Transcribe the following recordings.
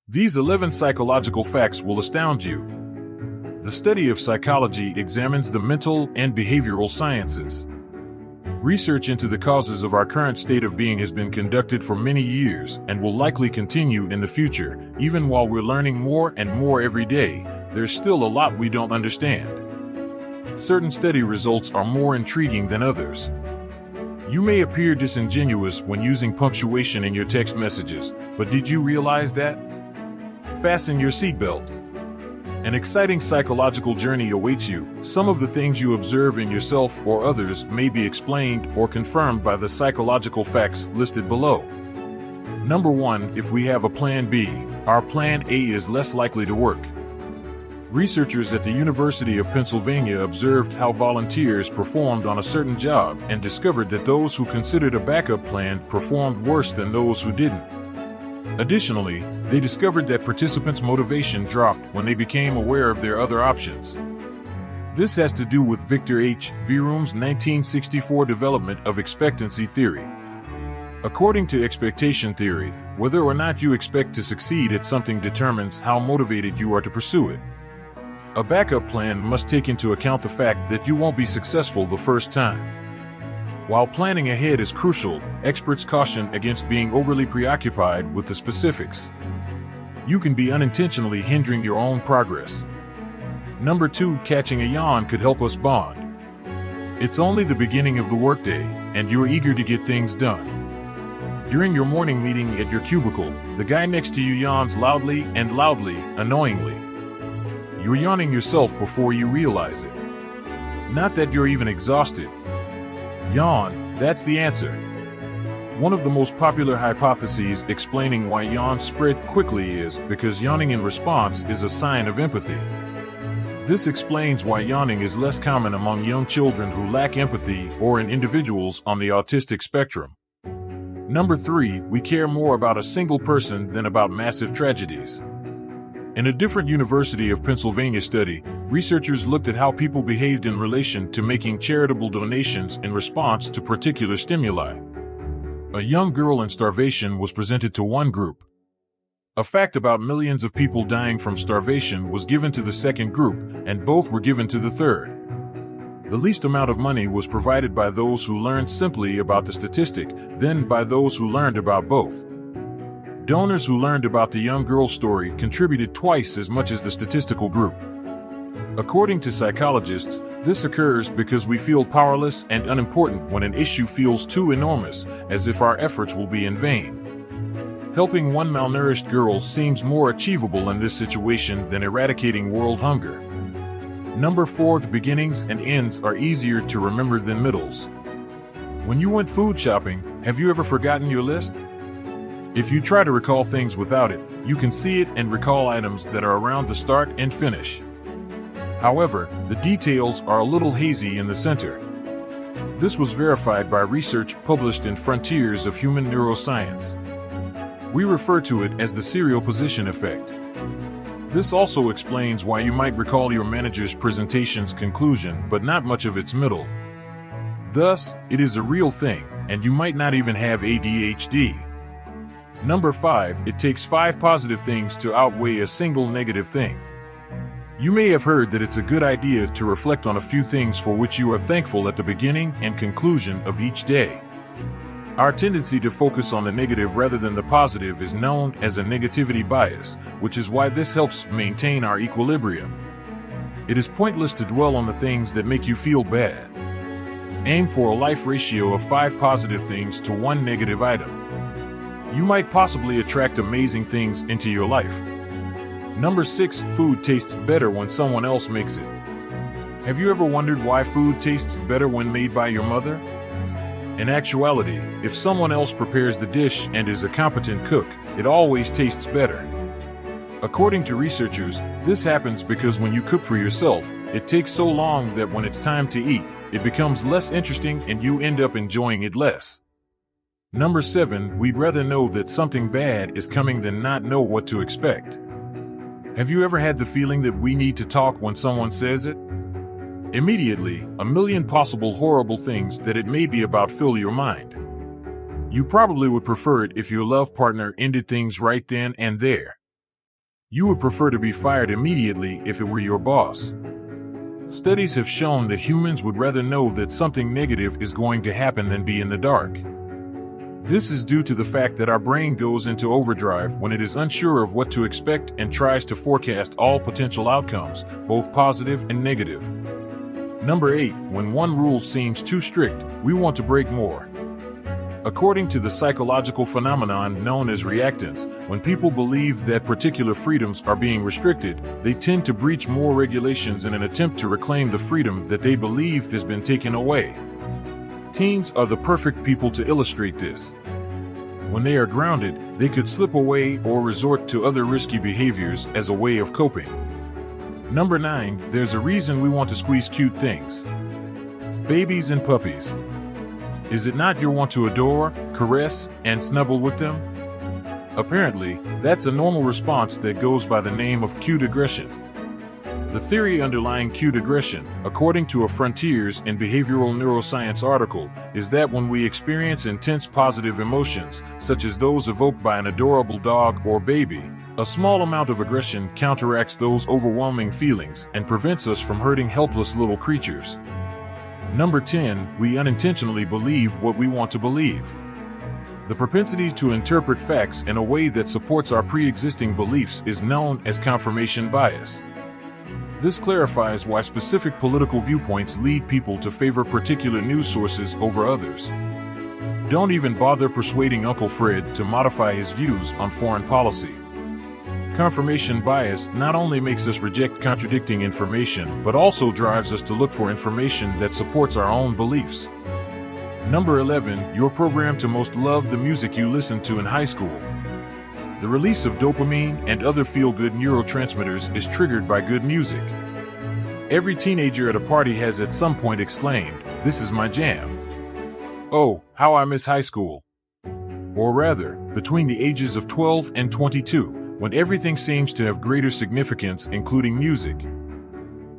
These 11 psychological facts will astound you. The study of psychology examines the mental and behavioral sciences. Research into the causes of our current state of being has been conducted for many years and will likely continue in the future. Even while we're learning more and more every day, there's still a lot we don't understand. Certain study results are more intriguing than others. You may appear disingenuous when using punctuation in your text messages, but did you realize that? Fasten your seatbelt. An exciting psychological journey awaits you. Some of the things you observe in yourself or others may be explained or confirmed by the psychological facts listed below. Number 1, if we have a plan B, our plan A is less likely to work. Researchers at the University of Pennsylvania observed how volunteers performed on a certain job and discovered that those who considered a backup plan performed worse than those who didn't. Additionally, they discovered that participants' motivation dropped when they became aware of their other options. This has to do with Victor H. Vroom's 1964 development of expectancy theory. According to expectation theory, whether or not you expect to succeed at something determines how motivated you are to pursue it. A backup plan must take into account the fact that you won't be successful the first time. While planning ahead is crucial, experts caution against being overly preoccupied with the specifics. You can be unintentionally hindering your own progress. Number 2, catching a yawn could help us bond. It's only the beginning of the workday, and you're eager to get things done. During your morning meeting at your cubicle, the guy next to you yawns loudly and loudly, annoyingly. You're yawning yourself before you realize it. Not that you're even exhausted. Yawn, that's the answer. One of the most popular hypotheses explaining why yawns spread quickly is because yawning in response is a sign of empathy. This explains why yawning is less common among young children who lack empathy or in individuals on the autistic spectrum. Number 3, we care more about a single person than about massive tragedies. In a different University of Pennsylvania study, researchers looked at how people behaved in relation to making charitable donations in response to particular stimuli. A young girl in starvation was presented to one group. A fact about millions of people dying from starvation was given to the second group, and both were given to the third. The least amount of money was provided by those who learned simply about the statistic, then by those who learned about both. Donors who learned about the young girl's story contributed twice as much as the statistical group. According to psychologists, this occurs because we feel powerless and unimportant when an issue feels too enormous, as if our efforts will be in vain. Helping one malnourished girl seems more achievable in this situation than eradicating world hunger. Number 4, beginnings and ends are easier to remember than middles. When you went food shopping, have you ever forgotten your list? If you try to recall things without it, you can see it and recall items that are around the start and finish. However, the details are a little hazy in the center. This was verified by research published in Frontiers of Human Neuroscience. We refer to it as the serial position effect. This also explains why you might recall your manager's presentation's conclusion but not much of its middle. Thus, it is a real thing, and you might not even have ADHD. Number 5, it takes 5 positive things to outweigh a single negative thing. You may have heard that it's a good idea to reflect on a few things for which you are thankful at the beginning and conclusion of each day. Our tendency to focus on the negative rather than the positive is known as a negativity bias, which is why this helps maintain our equilibrium. It is pointless to dwell on the things that make you feel bad. Aim for a life ratio of 5 positive things to 1 negative item. You might possibly attract amazing things into your life. Number 6, food tastes better when someone else makes it. Have you ever wondered why food tastes better when made by your mother? In actuality, if someone else prepares the dish and is a competent cook, it always tastes better. According to researchers, this happens because when you cook for yourself, it takes so long that when it's time to eat, it becomes less interesting and you end up enjoying it less. Number 7, we'd rather know that something bad is coming than not know what to expect. Have you ever had the feeling that we need to talk when someone says it? Immediately, a million possible horrible things that it may be about fill your mind. You probably would prefer it if your love partner ended things right then and there. You would prefer to be fired immediately if it were your boss. Studies have shown that humans would rather know that something negative is going to happen than be in the dark. This is due to the fact that our brain goes into overdrive when it is unsure of what to expect and tries to forecast all potential outcomes, both positive and negative. Number 8. When one rule seems too strict, we want to break more. According to the psychological phenomenon known as reactance, when people believe that particular freedoms are being restricted, they tend to breach more regulations in an attempt to reclaim the freedom that they believe has been taken away. Teens are the perfect people to illustrate this. When they are grounded, they could slip away or resort to other risky behaviors as a way of coping. Number 9. There's a reason we want to squeeze cute things. Babies and puppies. Is it not your want to adore, caress, and snuggle with them? Apparently, that's a normal response that goes by the name of cute aggression. The theory underlying cute aggression, according to a Frontiers in Behavioral Neuroscience article, is that when we experience intense positive emotions, such as those evoked by an adorable dog or baby, a small amount of aggression counteracts those overwhelming feelings and prevents us from hurting helpless little creatures. Number 10. We unintentionally believe what we want to believe. The propensity to interpret facts in a way that supports our pre-existing beliefs is known as confirmation bias. This clarifies why specific political viewpoints lead people to favor particular news sources over others. Don't even bother persuading Uncle Fred to modify his views on foreign policy. Confirmation bias not only makes us reject contradicting information, but also drives us to look for information that supports our own beliefs. Number 11. You're programmed to most love the music you listened to in high school. The release of dopamine and other feel-good neurotransmitters is triggered by good music. Every teenager at a party has at some point exclaimed, "This is my jam." Oh, how I miss high school. Or rather, between the ages of 12 and 22, when everything seems to have greater significance, including music.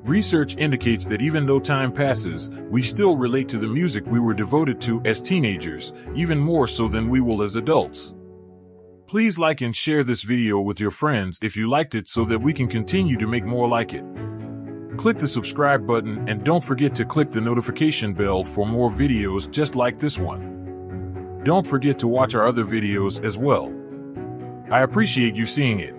Research indicates that even though time passes, we still relate to the music we were devoted to as teenagers, even more so than we will as adults. Please like and share this video with your friends if you liked it so that we can continue to make more like it. Click the subscribe button and don't forget to click the notification bell for more videos just like this one. Don't forget to watch our other videos as well. I appreciate you seeing it.